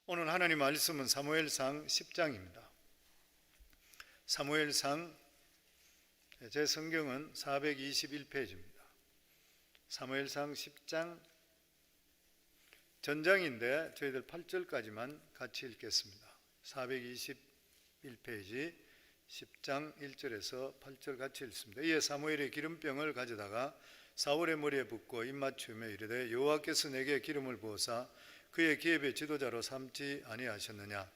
오늘 하나님 말씀은 사무엘상 10장입니다. 사무엘상, 제 성경은 421페이지입니다. 사무엘상 10장 전장인데 저희들 8절까지만 같이 읽겠습니다. 421페이지 10장 1절에서 8절 같이 읽습니다. 이에 사무엘이 기름병을 가져다가 사울의 머리에 붓고 입맞추며 이르되 여호와께서 내게 기름을 부어사 그의 기업의 지도자로 삼지 아니하셨느냐.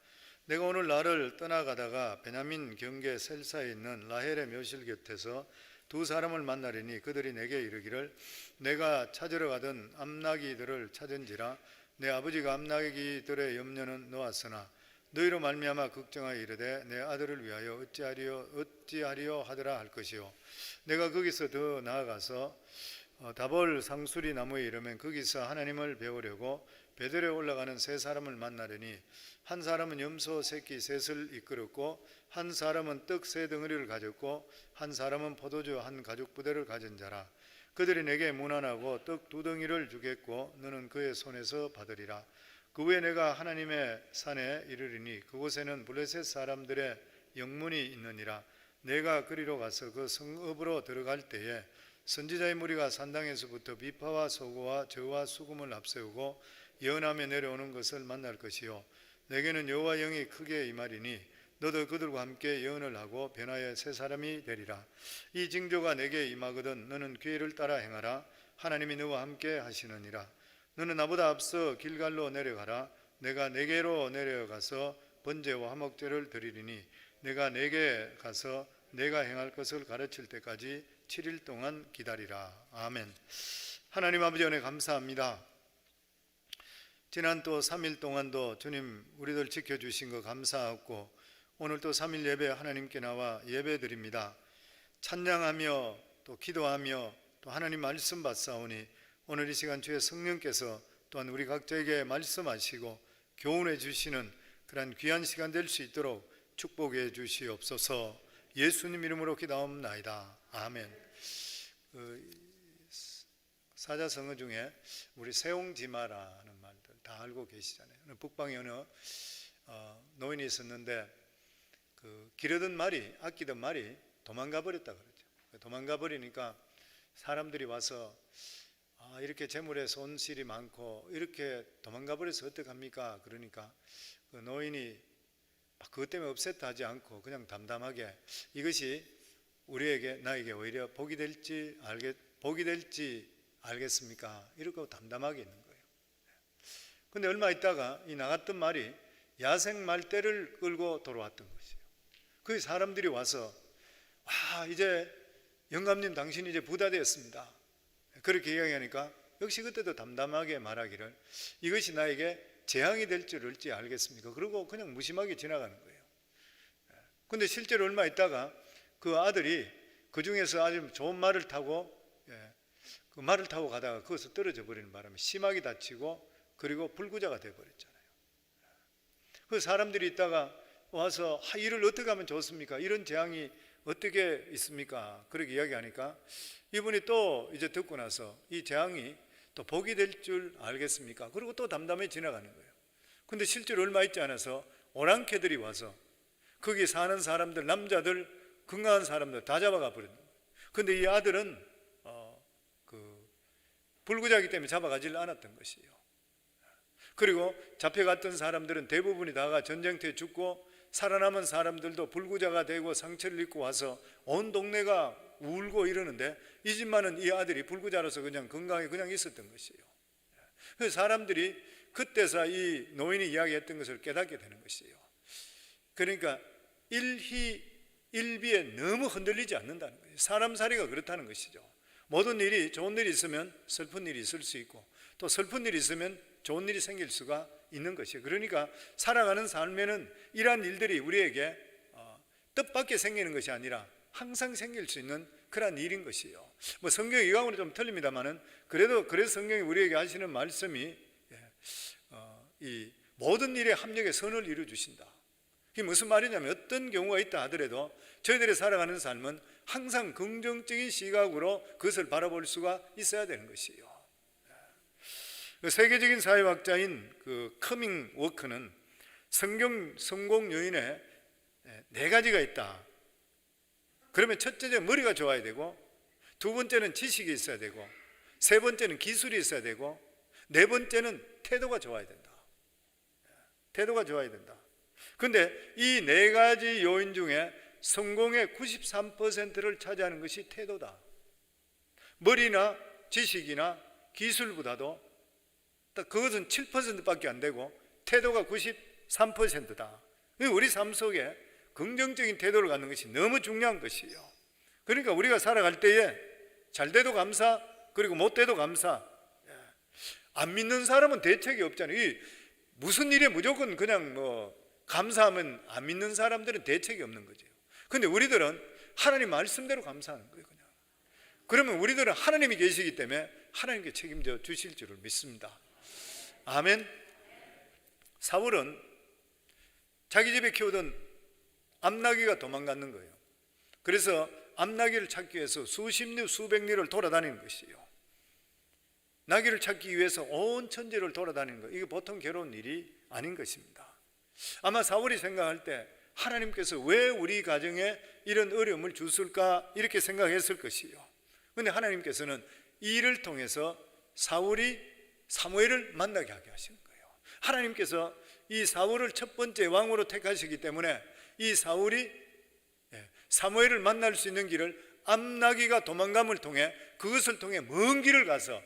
내가 오늘 나를 떠나가다가 베냐민 경계 셀사에 있는 라헬의 묘실 곁에서 두 사람을 만나리니 그들이 내게 이르기를 내가 찾으러 가던 암나기들을 찾은지라 내 아버지가 암나기들의 염려는 놓았으나 너희로 말미암아 걱정하여 이르되 내 아들을 위하여 어찌하리요 하더라 할 것이요. 내가 거기서 더 나아가서 다볼 상수리 나무에 이르면 거기서 하나님을 배우려고 베델에 올라가는 세 사람을 만나려니 한 사람은 염소 새끼 셋을 이끌었고 한 사람은 떡 세 덩어리를 가졌고 한 사람은 포도주 한 가죽 부대를 가진 자라. 그들이 내게 문안하고 떡 두 덩이를 주겠고 너는 그의 손에서 받으리라. 그 후에 내가 하나님의 산에 이르리니 그곳에는 블레셋 사람들의 영문이 있느니라. 내가 그리로 가서 그 성읍으로 들어갈 때에 선지자의 무리가 산당에서부터 비파와 소고와 저와 수금을 앞세우고 예언하며 내려오는 것을 만날 것이요. 내게는 여호와 영이 크게 임하리니 너도 그들과 함께 예언을 하고 변화의 세 사람이 되리라. 이 징조가 내게 임하거든 너는 기회를 따라 행하라. 하나님이 너와 함께 하시느니라. 너는 나보다 앞서 길갈로 내려가라. 내가 네게로 내려가서 번제와 화목제를 드리리니 내가 네게 가서 내가 행할 것을 가르칠 때까지 7일 동안 기다리라. 아멘. 하나님 아버지 은혜 감사합니다. 지난 또 3일 동안도 주님 우리들 지켜주신 거 감사하고 오늘 또 3일 예배 하나님께 나와 예배 드립니다. 찬양하며 또 기도하며 또 하나님 말씀 받사오니 오늘 이 시간 주의 성령께서 또한 우리 각자에게 말씀하시고 교훈해 주시는 그런 귀한 시간 될 수 있도록 축복해 주시옵소서. 예수님 이름으로 기도하옵나이다. 아멘. 사자성어 중에 우리 세옹지마라는 말들 다 알고 계시잖아요. 북방에 어느 노인이 있었는데 기르던 말이, 아끼던 말이 도망가 버렸다 그러죠. 도망가 버리니까 사람들이 와서 이렇게 재물에 손실이 많고 이렇게 도망가 버려서 어떡합니까? 그러니까 그 노인이 그것 때문에 업셋 하지 않고 그냥 담담하게 이것이 나에게 오히려 복이 될지 알겠습니까? 이렇게 담담하게 있는 거예요. 근데 얼마 있다가 이 나갔던 말이 야생 말대를 끌고 돌아왔던 것이에요. 그 사람들이 와서 이제 영감님 당신이 이제 부자 되었습니다. 그렇게 이야기하니까 역시 그때도 담담하게 말하기를 이것이 나에게 재앙이 될 줄 알지 알겠습니까? 그러고 그냥 무심하게 지나가는 거예요. 근데 실제로 얼마 있다가 그 아들이 그 중에서 아주 좋은 말을 타고 그 말을 타고 가다가 거기서 떨어져 버리는 바람에 심하게 다치고 그리고 불구자가 되어버렸잖아요. 그 사람들이 있다가 와서 이를 어떻게 하면 좋습니까? 이런 재앙이 어떻게 있습니까? 그렇게 이야기하니까 이분이 또 이제 듣고 나서 이 재앙이 또 복이 될 줄 알겠습니까? 그리고 또 담담히 지나가는 거예요. 근데 실제로 얼마 있지 않아서 오랑캐들이 와서 거기 사는 사람들, 남자들, 건강한 사람들 다 잡아가 버렸는 거예요. 근데 이 아들은 불구자이기 때문에 잡아가지를 않았던 것이에요. 그리고 잡혀갔던 사람들은 대부분이 다가 전쟁터에 죽고 살아남은 사람들도 불구자가 되고 상처를 입고 와서 온 동네가 울고 이러는데 이 집만은 이 아들이 불구자로서 그냥 건강하게 그냥 있었던 것이에요. 그래서 사람들이 그때서 이 노인이 이야기했던 것을 깨닫게 되는 것이에요. 그러니까 일희일비에 너무 흔들리지 않는다는 거예요. 사람 살이가 그렇다는 것이죠. 모든 일이 좋은 일이 있으면 슬픈 일이 있을 수 있고 또 슬픈 일이 있으면 좋은 일이 생길 수가 있는 것이에요. 그러니까 살아가는 삶에는 이러한 일들이 우리에게 뜻밖에 생기는 것이 아니라 항상 생길 수 있는 그런 일인 것이에요. 뭐 성경 이강으로 좀 틀립니다만은 그래서 성경이 우리에게 하시는 말씀이 이 모든 일에 합력의 선을 이루어 주신다. 이게 무슨 말이냐면 어떤 경우가 있다 하더라도 저희들이 살아가는 삶은 항상 긍정적인 시각으로 그것을 바라볼 수가 있어야 되는 것이에요. 세계적인 사회학자인 커밍 워크는 성공 요인에 네 가지가 있다. 그러면 첫째는 머리가 좋아야 되고, 두 번째는 지식이 있어야 되고, 세 번째는 기술이 있어야 되고, 네 번째는 태도가 좋아야 된다. 태도가 좋아야 된다. 근데 이 네 가지 요인 중에 성공의 93%를 차지하는 것이 태도다. 머리나 지식이나 기술보다도 그것은 7%밖에 안 되고 태도가 93%다. 우리 삶 속에 긍정적인 태도를 갖는 것이 너무 중요한 것이에요. 그러니까 우리가 살아갈 때에 잘 돼도 감사, 그리고 못 돼도 감사. 안 믿는 사람은 대책이 없잖아요. 무슨 일에 무조건 그냥 감사하면 안 믿는 사람들은 대책이 없는 거죠. 근데 우리들은 하나님 말씀대로 감사하는 거예요. 그냥. 그러면 우리들은 하나님이 계시기 때문에 하나님께 책임져 주실 줄을 믿습니다. 아멘. 사울은 자기 집에 키우던 암나귀가 도망갔는 거예요. 그래서 암나귀를 찾기 위해서 수십 리 수백 리를 돌아다니는 것이에요. 나귀를 찾기 위해서 온 천지를 돌아다니는 거, 이게 보통 괴로운 일이 아닌 것입니다. 아마 사울이 생각할 때 하나님께서 왜 우리 가정에 이런 어려움을 주실까 이렇게 생각했을 것이에요. 그런데 하나님께서는 이 일을 통해서 사무엘을 만나게 하게 하신 거예요. 하나님께서 이 사울을 첫 번째 왕으로 택하시기 때문에 이 사무엘을 만날 수 있는 길을 암나귀가 도망감을 통해, 그것을 통해 먼 길을 가서,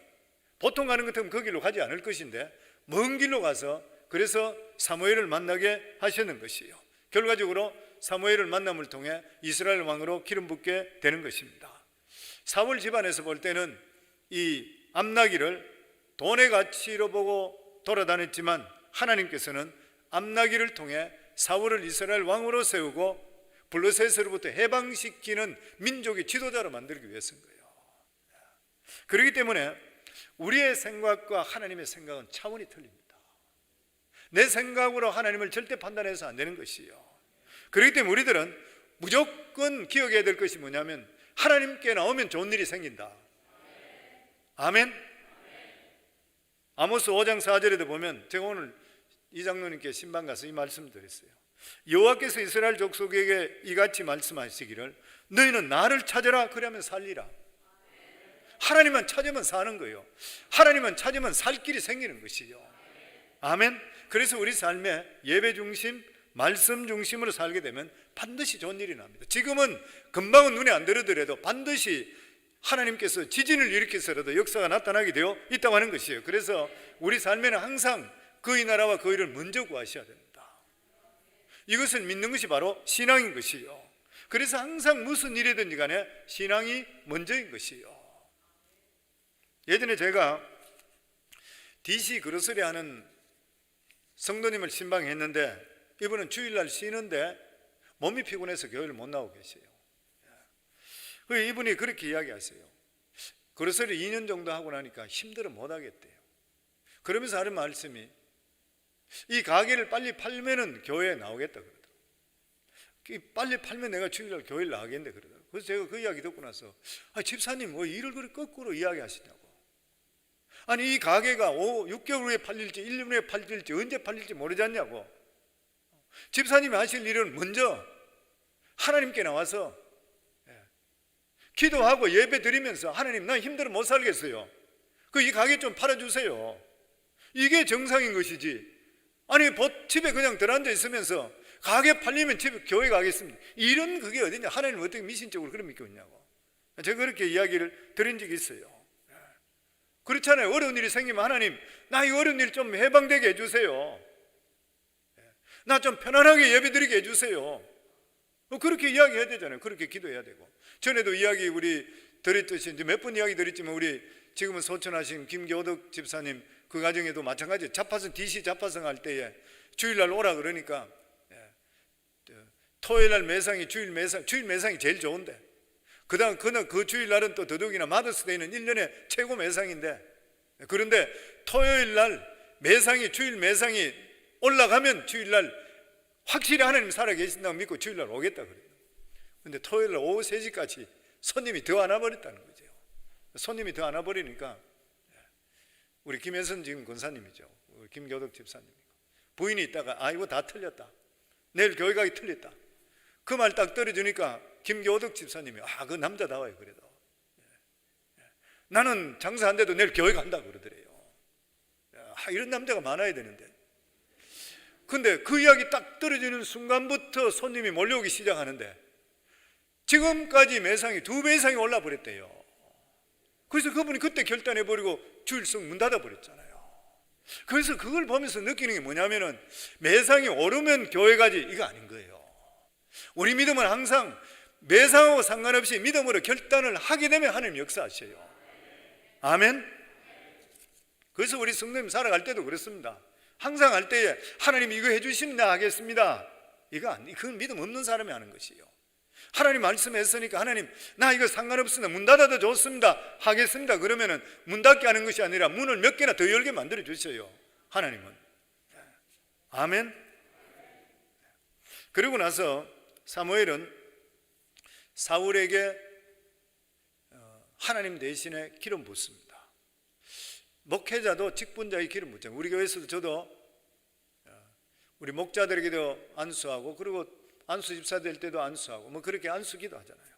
보통 가는 것 같으면 그 길로 가지 않을 것인데 먼 길로 가서 그래서 사무엘을 만나게 하시는 것이에요. 결과적으로 사무엘을 만남을 통해 이스라엘 왕으로 기름 붓게 되는 것입니다. 사울 집안에서 볼 때는 이 암나귀를 돈의 가치로 보고 돌아다녔지만 하나님께서는 암나귀를 통해 사울을 이스라엘 왕으로 세우고 블레셋으로부터 해방시키는 민족의 지도자로 만들기 위해서인 거예요. 그렇기 때문에 우리의 생각과 하나님의 생각은 차원이 틀립니다. 내 생각으로 하나님을 절대 판단해서 안 되는 것이에요. 그렇기 때문에 우리들은 무조건 기억해야 될 것이 뭐냐면 하나님께 나오면 좋은 일이 생긴다. 아멘. 아모스 5장 4절에도 보면, 제가 오늘 이 장로님께 신방 가서 이 말씀을 드렸어요. 여호와께서 이스라엘 족속에게 이같이 말씀하시기를 너희는 나를 찾으라, 그러면 살리라. 하나님만 찾으면 사는 거예요. 하나님만 찾으면 살 길이 생기는 것이죠. 아멘. 그래서 우리 삶에 예배 중심, 말씀 중심으로 살게 되면 반드시 좋은 일이 납니다. 지금은 금방은 눈에 안 들어더라도 반드시 하나님께서 지진을 일으켜서라도 역사가 나타나게 되어 있다고 하는 것이에요. 그래서 우리 삶에는 항상 그의 나라와 그의 일을 먼저 구하셔야 됩니다. 이것을 믿는 것이 바로 신앙인 것이요. 그래서 항상 무슨 일이든지 간에 신앙이 먼저인 것이요. 예전에 제가 DC 그로서리 하는 성도님을 신방했는데, 이분은 주일날 쉬는데 몸이 피곤해서 교회를 못 나오고 계세요. 이분이 그렇게 이야기하세요. 그로서리 2년 정도 하고 나니까 힘들어 못 하겠대요. 그러면서 하는 말씀이, 이 가게를 빨리 팔면은 교회에 나오겠다 그러더라고요. 빨리 팔면 내가 주일날 교회를 나가겠는데 그러더라고요. 그래서 제가 그 이야기 듣고 나서, 집사님 왜 일을 그렇게 거꾸로 이야기하시냐고. 아니 이 가게가 6개월 후에 팔릴지 1년 후에 팔릴지 언제 팔릴지 모르지 않냐고. 집사님이 하실 일은 먼저 하나님께 나와서 기도하고 예배 드리면서, 하나님 나 힘들어 못 살겠어요, 이 가게 좀 팔아주세요. 이게 정상인 것이지, 아니 집에 그냥 들어앉아 있으면서 가게 팔리면 집에 교회 가겠습니다, 이런 그게 어디냐. 하나님 어떻게 미신적으로 그런 믿겠냐고. 제가 그렇게 이야기를 드린 적이 있어요. 그렇잖아요. 어려운 일이 생기면 하나님 나 이 어려운 일 좀 해방되게 해주세요, 나 좀 편안하게 예배드리게 해주세요. 그렇게 이야기해야 되잖아요. 그렇게 기도해야 되고. 전에도 이야기 우리 드렸듯이 이제 몇 번 이야기 드렸지만, 우리 지금은 소천하신 김교덕 집사님 그 가정에도 마찬가지. 자파성 DC 자파성 할 때에 주일날 오라 그러니까 토요일날 매상이 주일 매상이 제일 좋은데, 그다음 그 주일날은 또 더더욱이나 마더스데이는 1년에 최고 매상인데, 그런데 토요일날 매상이 주일 매상이 올라가면 주일날 확실히 하나님 살아계신다고 믿고 주일날 오겠다 그래요. 근데 토요일날 오후 3시까지 손님이 더 안 와버렸다는 거죠. 손님이 더 안 와버리니까 우리 김혜선 지금 권사님이죠. 우리 김교덕 집사님이고 부인이 있다가 이거 다 틀렸다. 내일 교회 가기 틀렸다. 그 말 딱 떨어주니까 김교덕 집사님이 그 남자다워요. 그래도 나는 장사 안 돼도 내일 교회 간다고 그러더래요. 이런 남자가 많아야 되는데. 근데 그 이야기 딱 떨어지는 순간부터 손님이 몰려오기 시작하는데 지금까지 매상이 2배 이상이 올라 버렸대요. 그래서 그분이 그때 결단해버리고 주일성 문 닫아버렸잖아요. 그래서 그걸 보면서 느끼는 게 뭐냐면은 매상이 오르면 교회 가지 이거 아닌 거예요. 우리 믿음은 항상 매상하고 상관없이 믿음으로 결단을 하게 되면 하나님 역사하셔요. 아멘. 그래서 우리 성도님 살아갈 때도 그렇습니다. 항상 할 때에 하나님 이거 해주시면 나 하겠습니다. 그건 믿음 없는 사람이 하는 것이에요. 하나님 말씀했으니까 하나님 나 이거 상관없습니다. 문 닫아도 좋습니다. 하겠습니다. 그러면은 문 닫게 하는 것이 아니라 문을 몇 개나 더 열게 만들어 주셔요. 하나님은. 아멘. 그리고 나서 사무엘은 사울에게 하나님 대신에 기름 붓습니다. 목회자도 직분자의 기름 붓잖아요. 우리 교회에서도 저도 우리 목자들에게도 안수하고 그리고 안수 집사 될 때도 안수하고 뭐 그렇게 안수기도 하잖아요.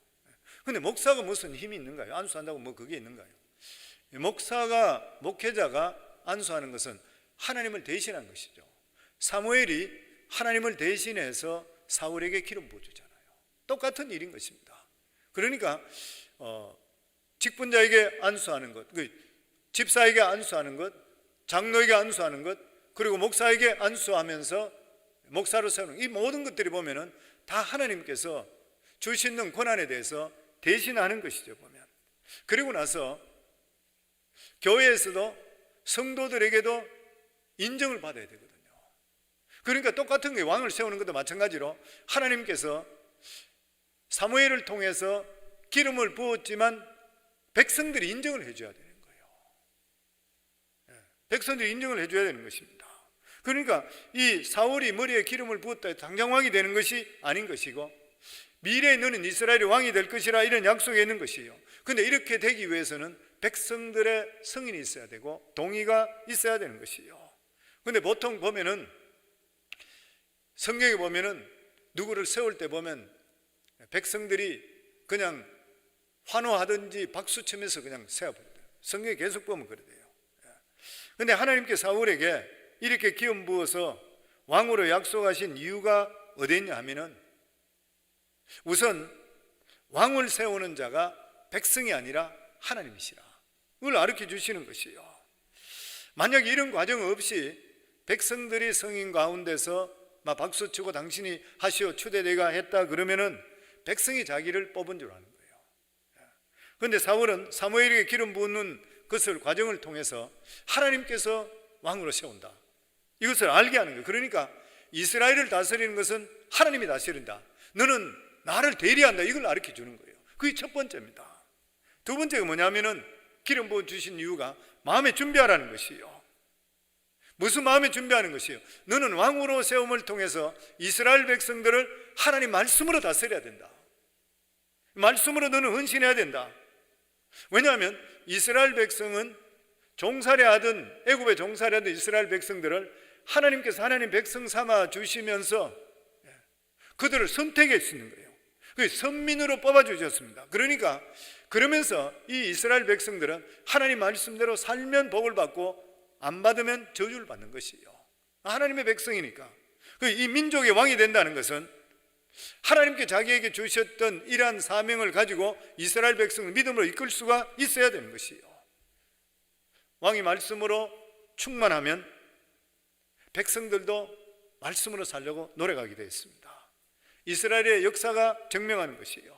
근데 목사가 무슨 힘이 있는가요? 안수한다고 뭐 그게 있는가요? 목회자가 안수하는 것은 하나님을 대신한 것이죠. 사무엘이 하나님을 대신해서 사울에게 기름 부어주잖아요. 똑같은 일인 것입니다. 그러니까 직분자에게 안수하는 것, 집사에게 안수하는 것, 장로에게 안수하는 것, 그리고 목사에게 안수하면서 목사로 세우는 이 모든 것들이 보면은 다 하나님께서 주시는 권한에 대해서 대신하는 것이죠, 보면. 그리고 나서 교회에서도 성도들에게도 인정을 받아야 되거든요. 그러니까 똑같은 게 왕을 세우는 것도 마찬가지로 하나님께서 사무엘을 통해서 기름을 부었지만 백성들이 인정을 해줘야 되는 거예요. 백성들이 인정을 해줘야 되는 것입니다. 그러니까 이 사울이 머리에 기름을 부었다 해서 당장 왕이 되는 것이 아닌 것이고 미래에 너는 이스라엘의 왕이 될 것이라 이런 약속이 있는 것이에요. 그런데 이렇게 되기 위해서는 백성들의 승인이 있어야 되고 동의가 있어야 되는 것이에요. 그런데 보통 보면은 성경에 보면은 누구를 세울 때 보면 백성들이 그냥 환호하든지 박수치면서 그냥 세워버려요. 성경에 계속 보면 그래요. 그런데 하나님께 사울에게 이렇게 기름 부어서 왕으로 약속하신 이유가 어디 있냐 하면은 우선 왕을 세우는 자가 백성이 아니라 하나님이시라 그걸 가르쳐 주시는 것이에요. 만약에 이런 과정 없이 백성들이 성인 가운데서 막 박수치고 당신이 하시오 추대 내가 했다 그러면은 백성이 자기를 뽑은 줄 아는 거예요. 그런데 사울은 사무엘에게 기름 부는 것을 과정을 통해서 하나님께서 왕으로 세운다 이것을 알게 하는 거예요. 그러니까 이스라엘을 다스리는 것은 하나님이 다스린다. 너는 나를 대리한다. 이걸 가르쳐 주는 거예요. 그게 첫 번째입니다. 두 번째가 뭐냐면은 기름 부어 주신 이유가 마음에 준비하라는 것이에요. 무슨 마음에 준비하는 것이에요? 너는 왕으로 세움을 통해서 이스라엘 백성들을 하나님 말씀으로 다스려야 된다. 말씀으로 너는 헌신해야 된다. 왜냐하면 이스라엘 백성은 종살이하던 애굽에 종살이하던 이스라엘 백성들을 하나님께서 하나님 백성 삼아 주시면서 그들을 선택해 주시는 거예요. 그 선민으로 뽑아 주셨습니다. 그러니까 그러면서 이 이스라엘 백성들은 하나님 말씀대로 살면 복을 받고 안 받으면 저주를 받는 것이에요. 하나님의 백성이니까. 이 민족의 왕이 된다는 것은 하나님께 자기에게 주셨던 이러한 사명을 가지고 이스라엘 백성을 믿음으로 이끌 수가 있어야 되는 것이에요. 왕이 말씀으로 충만하면 백성들도 말씀으로 살려고 노력하게 되어 있습니다. 이스라엘의 역사가 증명하는 것이에요.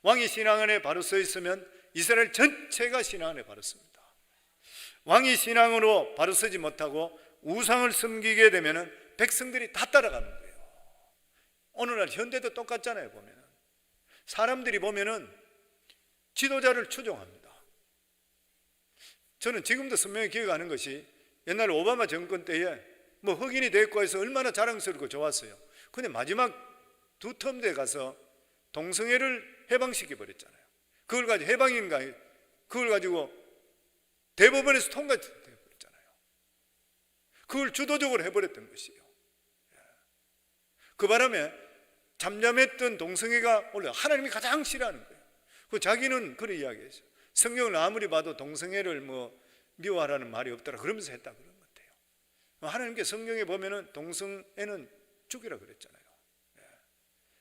왕이 신앙 안에 바로 서 있으면 이스라엘 전체가 신앙 안에 바로 섭니다. 왕이 신앙으로 바로 서지 못하고 우상을 섬기게 되면 백성들이 다 따라가는 거예요. 오늘날 현대도 똑같잖아요. 보면 사람들이 보면은 지도자를 추종합니다. 저는 지금도 선명히 기억하는 것이 옛날 오바마 정권 때에 뭐 흑인이 됐고 해서 얼마나 자랑스럽고 좋았어요. 근데 마지막 두 텀 때 가서 동성애를 해방시켜 버렸잖아요. 그걸 가지고 해방인가 그걸 가지고 대법원에서 통과되어 버렸잖아요. 그걸 주도적으로 해버렸던 것이에요. 그 바람에 잠잠했던 동성애가 원래 하나님이 가장 싫어하는 거예요. 그 자기는 그런 이야기했어요. 성경을 아무리 봐도 동성애를 미워하라는 말이 없더라 그러면서 했다 그런 것 같아요. 하나님께 성경에 보면은 동성애는 죽이라 그랬잖아요.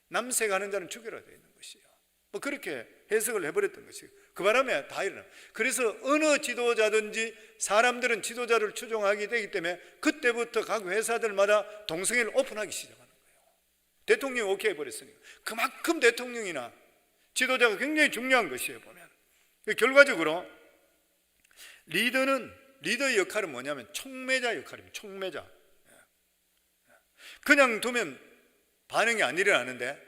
남색하는 자는 죽이라 되어 있는 것이에요. 그렇게 해석을 해버렸던 것이에요. 그 바람에 다 일어나. 그래서 어느 지도자든지 사람들은 지도자를 추종하게 되기 때문에 그때부터 각 회사들마다 동성애를 오픈하기 시작하는 거예요. 대통령이 오케이 해버렸으니까. 그만큼 대통령이나 지도자가 굉장히 중요한 것이에요. 보면 결과적으로 리더의 역할은 뭐냐면 촉매자 역할입니다. 촉매자. 그냥 두면 반응이 안 일어나는데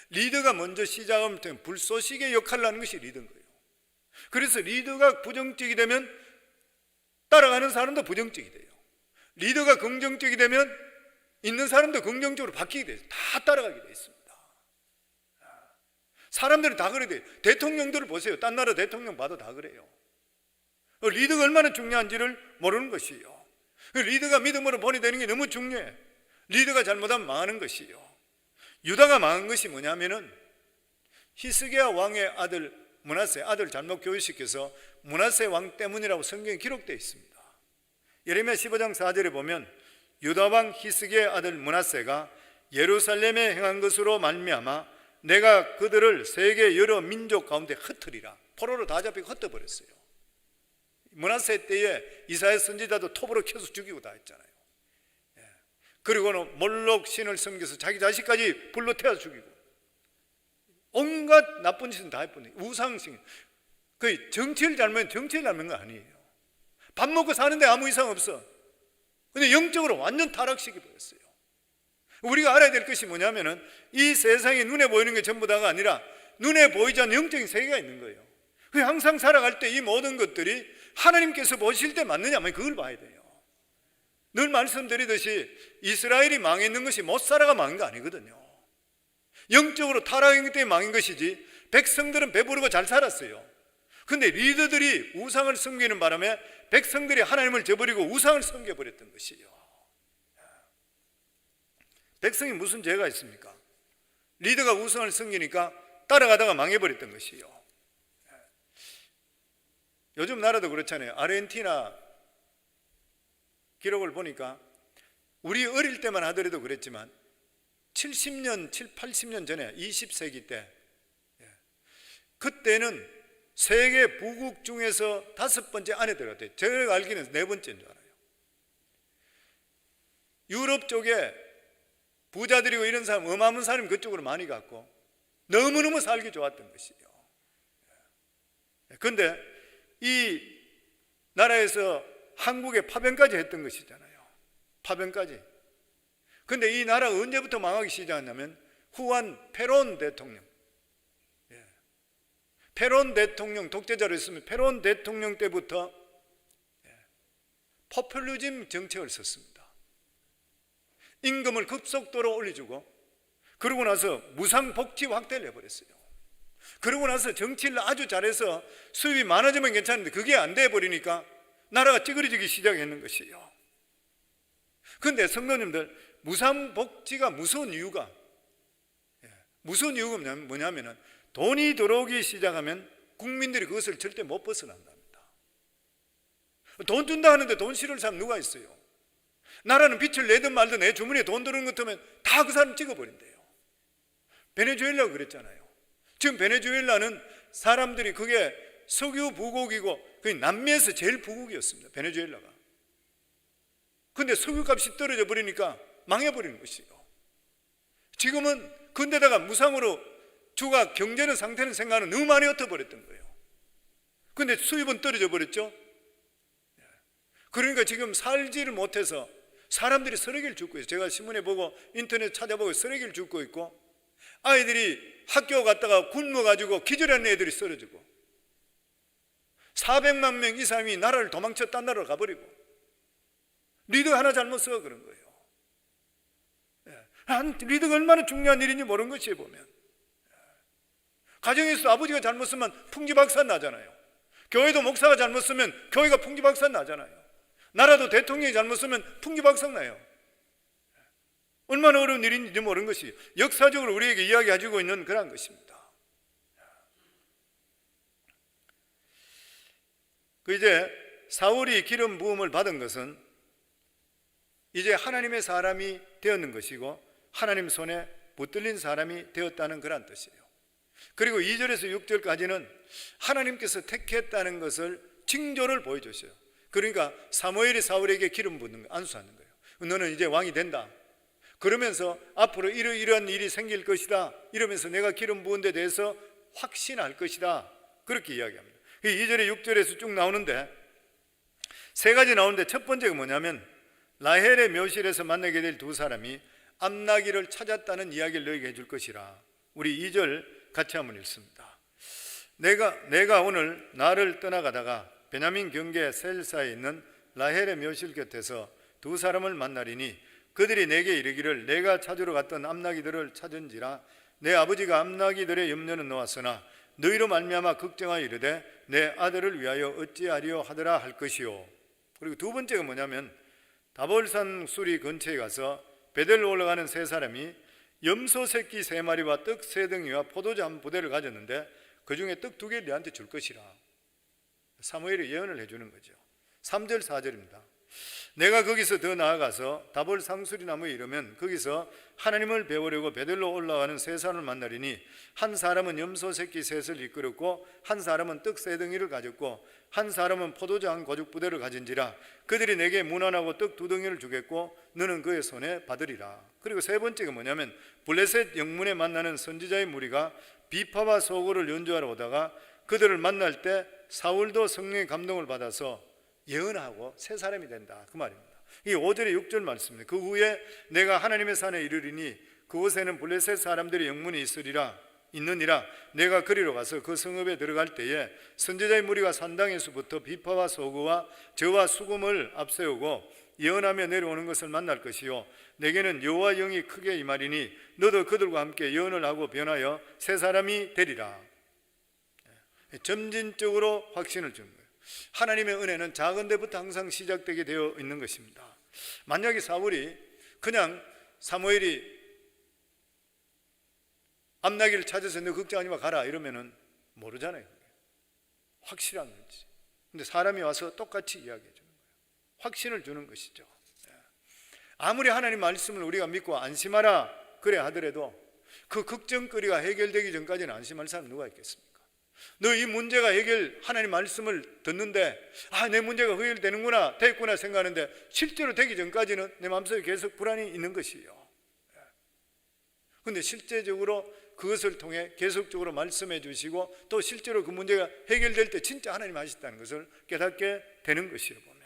리더가 먼저 시작하면 불쏘시개 역할을 하는 것이 리더인 거예요. 그래서 리더가 부정적이 되면 따라가는 사람도 부정적이 돼요. 리더가 긍정적이 되면 있는 사람도 긍정적으로 바뀌게 돼요. 다 따라가게 돼 있습니다. 사람들은 다 그래야 돼요. 대통령들을 보세요. 딴 나라 대통령 봐도 다 그래요. 리더가 얼마나 중요한지를 모르는 것이에요. 리더가 믿음으로 본이 되는 게 너무 중요해. 리더가 잘못하면 망하는 것이에요. 유다가 망한 것이 뭐냐면은 히스기야 왕의 아들 므낫세 아들 잘못 교육시켜서 므낫세 왕 때문이라고 성경에 기록되어 있습니다. 예레미야 15장 4절에 보면 유다 왕 히스기야 아들 므낫세가 예루살렘에 행한 것으로 말미암아 내가 그들을 세계 여러 민족 가운데 흩으리라. 포로로 다 잡히고 흩어버렸어요. 므낫세 때에 이사야 선지자도 톱으로 켜서 죽이고 다 했잖아요. 그리고는 몰록 신을 섬겨서 자기 자식까지 불로 태워 죽이고 온갖 나쁜 짓은 다 했거든요. 우상신. 그 정치를 닮은 거 아니에요. 밥 먹고 사는데 아무 이상 없어. 근데 영적으로 완전 타락시켜 버렸어요. 우리가 알아야 될 것이 뭐냐면은 이 세상에 눈에 보이는 게 전부 다가 아니라 눈에 보이지 않는 영적인 세계가 있는 거예요. 항상 살아갈 때 이 모든 것들이 하나님께서 보실 때 맞느냐, 그걸 봐야 돼요. 늘 말씀드리듯이 이스라엘이 망했는 것이 못 살아가 망한 거 아니거든요. 영적으로 타락했기 때문에 망한 것이지 백성들은 배부르고 잘 살았어요. 근데 리더들이 우상을 섬기는 바람에 백성들이 하나님을 저버리고 우상을 섬겨버렸던 것이에요. 백성이 무슨 죄가 있습니까? 리더가 우상을 섬기니까 따라가다가 망해버렸던 것이에요. 요즘 나라도 그렇잖아요. 아르헨티나 기록을 보니까 우리 어릴 때만 하더라도 그랬지만 70년, 80년 전에 20세기 때 그때는 세계 부국 중에서 5번째 안에 들어갔대요. 제가 알기는 4번째인 줄 알아요. 유럽 쪽에 부자들이고 이런 사람, 어마어마한 사람이 그쪽으로 많이 갔고 너무너무 살기 좋았던 것이에요. 그런데 이 나라에서 한국에 파병까지 했던 것이잖아요. 파병까지. 근데 이 나라가 언제부터 망하기 시작했냐면 후한 페론 대통령. 페론 대통령, 독재자로 있으면 페론 대통령 때부터 포퓰리즘 정책을 썼습니다. 임금을 급속도로 올려주고 그러고 나서 무상복지 확대를 해버렸어요. 그러고 나서 정치를 아주 잘해서 수입이 많아지면 괜찮은데 그게 안 돼버리니까 나라가 찌그러지기 시작했는 것이에요. 그런데 성도님들, 무상복지가 무서운 이유가 뭐냐면은 돈이 들어오기 시작하면 국민들이 그것을 절대 못 벗어난답니다. 돈 준다 하는데 돈 싫을 사람 누가 있어요? 나라는 빚을 내든 말든 내 주머니에 돈 들어오는 것 같으면 다 그 사람 찍어버린대요. 베네수엘라가 그랬잖아요. 지금 베네수엘라는 사람들이 그게 석유 부국이고 그 남미에서 제일 부국이었습니다. 베네수엘라가. 근데 석유값이 떨어져 버리니까 망해버리는 것이에요. 지금은 근데다가 무상으로 주가 경제는 상태는 생각하는 너무 많이 흩어버렸던 거예요. 근데 수입은 떨어져 버렸죠. 그러니까 지금 살지를 못해서 사람들이 쓰레기를 줍고 있어요. 제가 신문에 보고 인터넷 찾아보고 쓰레기를 줍고 있고 아이들이 학교 갔다가 굶어가지고 기절하는 애들이 쓰러지고 400만 명 이상이 나라를 도망쳐 딴 나라로 가버리고 리더 하나 잘못 써서 그런 거예요. 리더가 얼마나 중요한 일인지 모르는 것이에요. 보면 가정에서 아버지가 잘못 쓰면 풍지박산 나잖아요. 교회도 목사가 잘못 쓰면 교회가 풍지박산 나잖아요. 나라도 대통령이 잘못 쓰면 풍기박성나요. 얼마나 어려운 일인지 모르는 것이 역사적으로 우리에게 이야기해주고 있는 그런 것입니다. 이제 사울이 기름 부음을 받은 것은 이제 하나님의 사람이 되었는 것이고 하나님 손에 붙들린 사람이 되었다는 그런 뜻이에요. 그리고 2절에서 6절까지는 하나님께서 택했다는 것을 징조를 보여주셔요. 그러니까 사무엘이 사울에게 기름 붓는 거, 안수하는 거예요. 너는 이제 왕이 된다. 그러면서 앞으로 이러이러한 일이 생길 것이다. 이러면서 내가 기름 부은 데 대해서 확신할 것이다. 그렇게 이야기합니다. 2절에 6절에서 쭉 나오는데 세 가지 나오는데 첫 번째가 뭐냐면 라헬의 묘실에서 만나게 될 두 사람이 암나기를 찾았다는 이야기를 너에게 해줄 것이라. 우리 2절 같이 한번 읽습니다. 내가 오늘 나를 떠나가다가 베냐민 경계 셀사에 있는 라헬의 묘실 곁에서 두 사람을 만나리니 그들이 내게 이르기를 내가 찾으러 갔던 암나기들을 찾은지라. 내 아버지가 암나기들의 염려는 놓았으나 너희로 말미암아 걱정하여 이르되 내 아들을 위하여 어찌하리요 하더라 할 것이요. 그리고 두 번째가 뭐냐면 다볼산 수리 근처에 가서 베델로 올라가는 세 사람이 염소 새끼 세 마리와 떡 세 덩이와 포도주 한 부대를 가졌는데 그 중에 떡 두 개를 너한테 줄 것이라. 사무엘이 예언을 해주는 거죠. 3절 4절입니다. 내가 거기서 더 나아가서 다볼 상수리 나무에 이르면 거기서 하나님을 배우려고 베델로 올라가는 세 사람을 만나리니 한 사람은 염소 새끼 셋을 이끌었고 한 사람은 떡 세 덩이를 가졌고 한 사람은 포도주 한 고죽 부대를 가진지라. 그들이 내게 문안하고 떡 두 덩이를 주겠고 너는 그의 손에 받으리라. 그리고 세 번째가 뭐냐면 블레셋 영문에 만나는 선지자의 무리가 비파와 소고를 연주하러 오다가 그들을 만날 때 사울도 성령의 감동을 받아서 예언하고 새 사람이 된다, 그 말입니다. 이 5절에 6절 말씀입니다. 그 후에 내가 하나님의 산에 이르리니 그곳에는 블레셋 사람들의 영문이 있느니라. 내가 그리로 가서 그 성읍에 들어갈 때에 선지자의 무리가 산당에서부터 비파와 소고와 저와 수금을 앞세우고 예언하며 내려오는 것을 만날 것이요 내게는 여호와 영이 크게 임하리니 너도 그들과 함께 예언을 하고 변하여 새 사람이 되리라. 점진적으로 확신을 주는 거예요. 하나님의 은혜는 작은 데부터 항상 시작되게 되어 있는 것입니다. 만약에 사울이 그냥 사무엘이 암나기를 찾아서 너 걱정하지 마 가라 이러면은 모르잖아요. 확실한 거지. 근데 사람이 와서 똑같이 이야기해 주는 거예요. 확신을 주는 것이죠. 아무리 하나님 말씀을 우리가 믿고 안심하라 그래 하더라도 그 걱정거리가 해결되기 전까지는 안심할 사람 누가 있겠습니까? 너 이 문제가 하나님 말씀을 듣는데 내 문제가 해결되는구나 됐구나 생각하는데 실제로 되기 전까지는 내 마음속에 계속 불안이 있는 것이에요. 그런데 실제적으로 그것을 통해 계속적으로 말씀해 주시고 또 실제로 그 문제가 해결될 때 진짜 하나님 하셨다는 것을 깨닫게 되는 것이에요. 보면.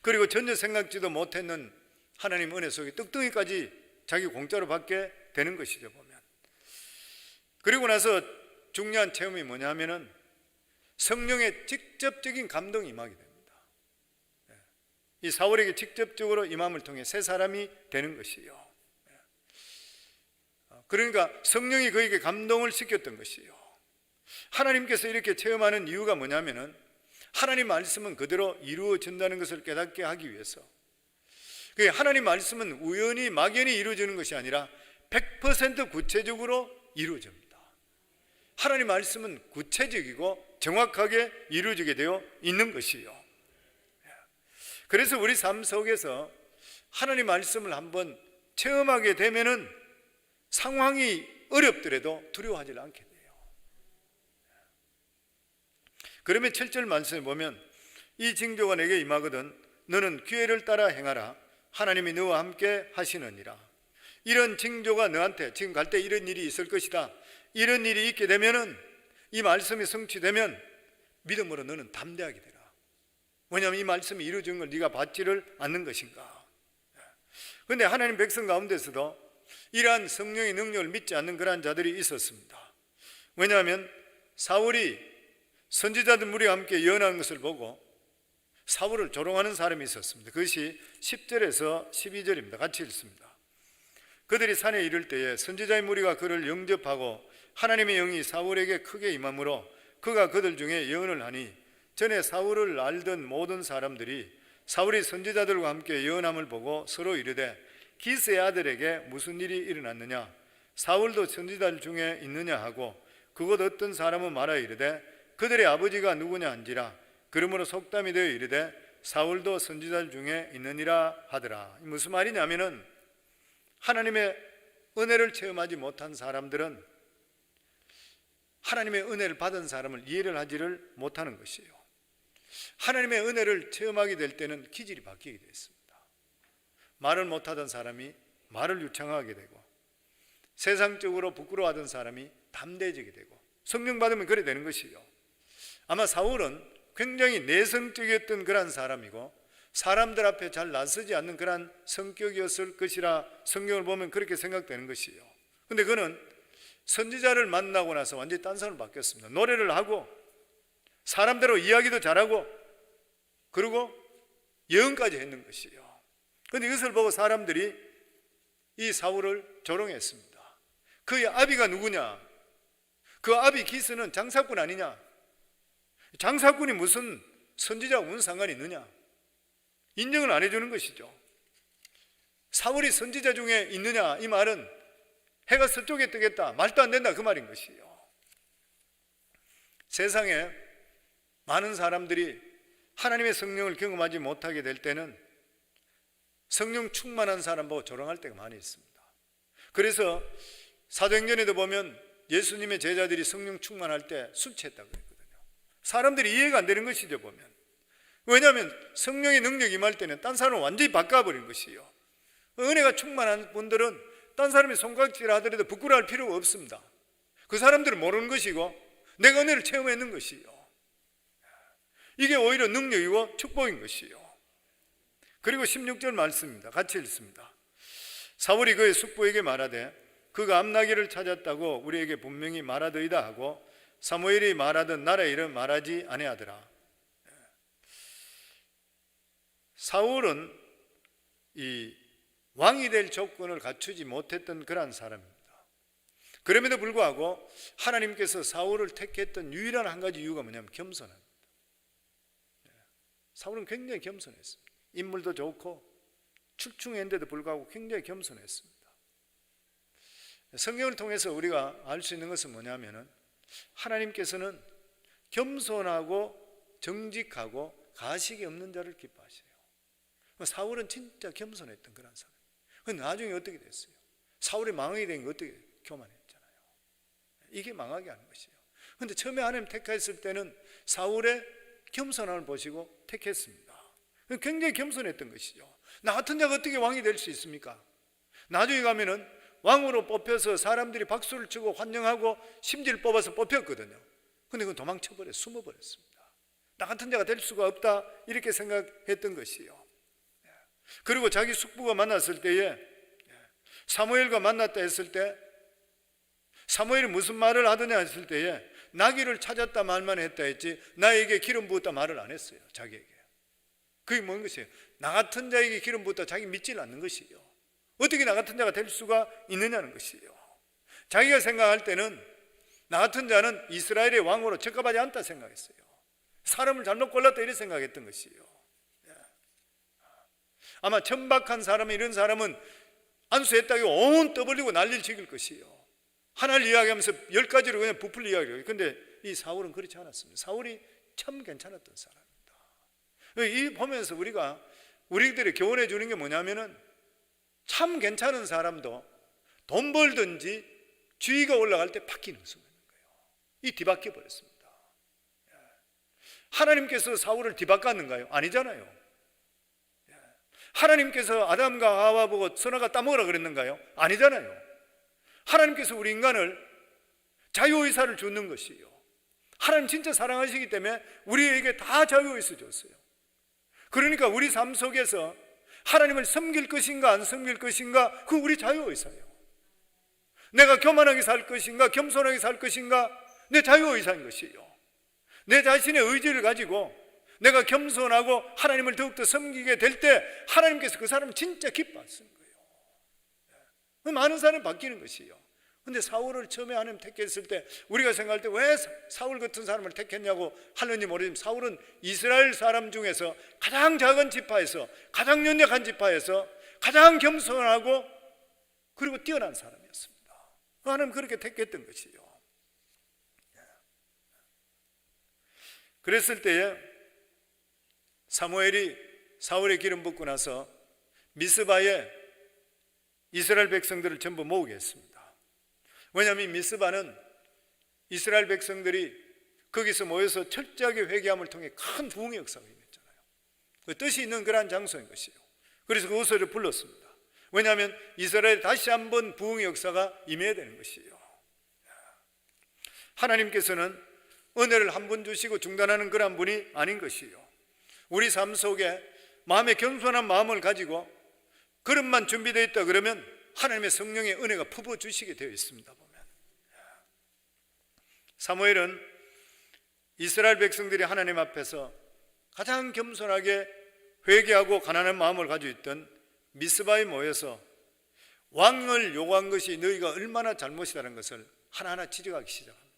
그리고 전혀 생각지도 못했는 하나님 은혜 속에 떡덩이까지 자기 공짜로 받게 되는 것이죠. 보면. 그리고 나서 중요한 체험이 뭐냐면은 성령의 직접적인 감동이 임하게 됩니다. 이 사울에게 직접적으로 임함을 통해 새 사람이 되는 것이에요. 그러니까 성령이 그에게 감동을 시켰던 것이에요. 하나님께서 이렇게 체험하는 이유가 뭐냐면은 하나님 말씀은 그대로 이루어진다는 것을 깨닫게 하기 위해서. 하나님 말씀은 우연히 막연히 이루어지는 것이 아니라 100% 구체적으로 이루어집니다. 하나님 말씀은 구체적이고 정확하게 이루어지게 되어 있는 것이요. 그래서 우리 삶 속에서 하나님 말씀을 한번 체험하게 되면은 상황이 어렵더라도 두려워하지 않게 돼요. 그러면 7절 말씀에 보면 이 징조가 내게 임하거든 너는 기회를 따라 행하라 하나님이 너와 함께 하시느니라. 이런 징조가 너한테 지금 갈 때 이런 일이 있을 것이다. 이런 일이 있게 되면은 이 말씀이 성취되면 믿음으로 너는 담대하게 되라. 왜냐하면 이 말씀이 이루어진 걸 네가 받지를 않는 것인가. 그런데 하나님 백성 가운데서도 이러한 성령의 능력을 믿지 않는 그러한 자들이 있었습니다. 왜냐하면 사울이 선지자들 무리와 함께 예언하는 것을 보고 사울을 조롱하는 사람이 있었습니다. 그것이 10절에서 12절입니다. 같이 읽습니다. 그들이 산에 이를 때에 선지자의 무리가 그를 영접하고 하나님의 영이 사울에게 크게 임함으로 그가 그들 중에 예언을 하니 전에 사울을 알던 모든 사람들이 사울이 선지자들과 함께 예언함을 보고 서로 이르되 기스의 아들에게 무슨 일이 일어났느냐 사울도 선지자들 중에 있느냐 하고 그곳 어떤 사람은 말하여 이르되 그들의 아버지가 누구냐 한지라 그러므로 속담이 되어 이르되 사울도 선지자들 중에 있느니라 하더라. 무슨 말이냐면은 하나님의 은혜를 체험하지 못한 사람들은 하나님의 은혜를 받은 사람을 이해를 하지를 못하는 것이에요. 하나님의 은혜를 체험하게 될 때는 기질이 바뀌게 됐습니다. 말을 못하던 사람이 말을 유창하게 되고 세상적으로 부끄러워하던 사람이 담대해지게 되고 성령 받으면 그래 되는 것이요. 아마 사울은 굉장히 내성적이었던 그런 사람이고 사람들 앞에 잘 나서지 않는 그런 성격이었을 것이라 성경을 보면 그렇게 생각되는 것이요. 근데 그는 선지자를 만나고 나서 완전히 딴 사람으로 바뀌었습니다. 노래를 하고 사람대로 이야기도 잘하고 그리고 예언까지 했는 것이요. 그런데 이것을 보고 사람들이 이 사울을 조롱했습니다. 그의 아비가 누구냐? 그 아비 기스는 장사꾼 아니냐? 장사꾼이 무슨 선지자와 무슨 상관이 있느냐? 인정을 안 해주는 것이죠. 사울이 선지자 중에 있느냐? 이 말은 해가 서쪽에 뜨겠다, 말도 안 된다, 그 말인 것이요. 세상에 많은 사람들이 하나님의 성령을 경험하지 못하게 될 때는 성령 충만한 사람 보고 조롱할 때가 많이 있습니다. 그래서 사도행전에도 보면 예수님의 제자들이 성령 충만할 때 술 취했다고 그랬거든요. 사람들이 이해가 안 되는 것이죠, 보면. 왜냐하면 성령의 능력이 임할 때는 딴 사람을 완전히 바꿔버린 것이요. 은혜가 충만한 분들은 딴 사람이 손가락질 하더라도 부끄러워할 필요가 없습니다. 그 사람들은 모르는 것이고 내가 은혜를 체험했는 것이요. 이게 오히려 능력이고 축복인 것이요. 그리고 16절 말씀입니다. 같이 읽습니다. 사울이 그의 숙부에게 말하되 그가 암나귀를 찾았다고 우리에게 분명히 말하더이다 하고 사무엘이 말하던 나라의 이름 말하지 아니하더라. 사울은 이 왕이 될 조건을 갖추지 못했던 그러한 사람입니다. 그럼에도 불구하고 하나님께서 사울을 택했던 유일한 한 가지 이유가 뭐냐면 겸손합니다. 사울은 굉장히 겸손했습니다. 인물도 좋고 출중했는데도 불구하고 굉장히 겸손했습니다. 성경을 통해서 우리가 알 수 있는 것은 뭐냐면은 하나님께서는 겸손하고 정직하고 가식이 없는 자를 기뻐하셔요. 사울은 진짜 겸손했던 그런 사람. 근데 나중에 어떻게 됐어요? 사울이 망하게 된 게 어떻게 교만했잖아요. 이게 망하게 하는 것이에요. 근데 처음에 하나님 택했을 때는 사울의 겸손함을 보시고 택했습니다. 굉장히 겸손했던 것이죠. 나 같은 자가 어떻게 왕이 될 수 있습니까? 나중에 가면은 왕으로 뽑혀서 사람들이 박수를 치고 환영하고 심지를 뽑아서 뽑혔거든요. 근데 그건 도망쳐버려 숨어버렸습니다. 나 같은 자가 될 수가 없다 이렇게 생각했던 것이요. 그리고 자기 숙부가 만났을 때에 사무엘과 만났다 했을 때 사무엘이 무슨 말을 하더냐 했을 때에 나귀를 찾았다 말만 했다 했지 나에게 기름 부었다 말을 안 했어요. 자기에게. 그게 뭔 것이에요? 나 같은 자에게 기름 부었다 자기 믿질 않는 것이에요. 어떻게 나 같은 자가 될 수가 있느냐는 것이에요. 자기가 생각할 때는 나 같은 자는 이스라엘의 왕으로 적합하지 않다 생각했어요. 사람을 잘못 골랐다 이렇게 생각했던 것이에요. 아마 천박한 사람은 이런 사람은 안수했다고 온 떠벌리고 난리를 치길 것이에요. 하나를 이야기하면서 10가지로 그냥 부풀리 이야기해요. 그런데 이 사울은 그렇지 않았습니다. 사울이 참 괜찮았던 사람입니다. 이 보면서 우리가 우리들이 교훈해 주는 게 뭐냐면은 참 괜찮은 사람도 돈 벌든지 주의가 올라갈 때 바뀌는 순간인 거예요. 이 뒤바뀌어 버렸습니다. 하나님께서 사울을 뒤바꿨는가요? 아니잖아요. 하나님께서 아담과 하와 보고 선악과 따먹으라 그랬는가요? 아니잖아요. 하나님께서 우리 인간을 자유의사를 주는 것이에요. 하나님 진짜 사랑하시기 때문에 우리에게 다 자유의사 줬어요. 그러니까 우리 삶 속에서 하나님을 섬길 것인가 안 섬길 것인가 그 우리 자유의사예요. 내가 교만하게 살 것인가 겸손하게 살 것인가 내 자유의사인 것이에요. 내 자신의 의지를 가지고 내가 겸손하고 하나님을 더욱더 섬기게 될 때 하나님께서 그 사람을 진짜 기뻐하시는 거예요. 많은 사람이 바뀌는 것이에요. 근데 사울을 처음에 하나님 택했을 때 우리가 생각할 때 왜 사울 같은 사람을 택했냐고 하는지 모르지만, 사울은 이스라엘 사람 중에서 가장 작은 지파에서, 가장 연약한 지파에서 가장 겸손하고 그리고 뛰어난 사람이었습니다. 하나님 그렇게 택했던 것이요. 그랬을 때에 사무엘이 사울의 기름 붓고 나서 미스바에 이스라엘 백성들을 전부 모으게 했습니다. 왜냐하면 미스바는 이스라엘 백성들이 거기서 모여서 철저하게 회개함을 통해 큰 부흥의 역사가 있었잖아요. 그 뜻이 있는 그러한 장소인 것이에요. 그래서 그 호소를 불렀습니다. 왜냐하면 이스라엘에 다시 한번 부흥의 역사가 임해야 되는 것이에요. 하나님께서는 은혜를 한 번 주시고 중단하는 그런 분이 아닌 것이에요. 우리 삶 속에 마음의 겸손한 마음을 가지고 그릇만 준비되어 있다 그러면 하나님의 성령의 은혜가 부어주시게 되어 있습니다. 보면 사무엘은 이스라엘 백성들이 하나님 앞에서 가장 겸손하게 회개하고 가난한 마음을 가지고 있던 미스바에 모여서 왕을 요구한 것이 너희가 얼마나 잘못이라는 것을 하나하나 지적하기 시작합니다.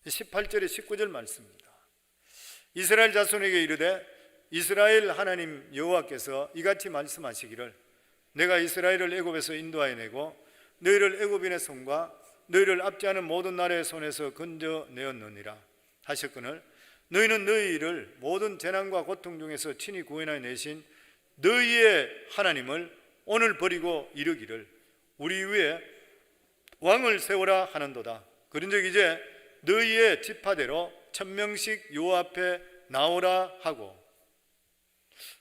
18절에 19절 말씀입니다. 이스라엘 자손에게 이르되 이스라엘 하나님 여호와께서 이같이 말씀하시기를 내가 이스라엘을 애굽에서 인도하여 내고 너희를 애굽인의 손과 너희를 압제하는 모든 나라의 손에서 건져내었느니라 하셨거늘 너희는 너희를 모든 재난과 고통 중에서 친히 구원하여 내신 너희의 하나님을 오늘 버리고 이르기를 우리 위에 왕을 세우라 하는도다. 그런즉 이제 너희의 지파대로 1000명씩 여호와 앞에 나오라 하고,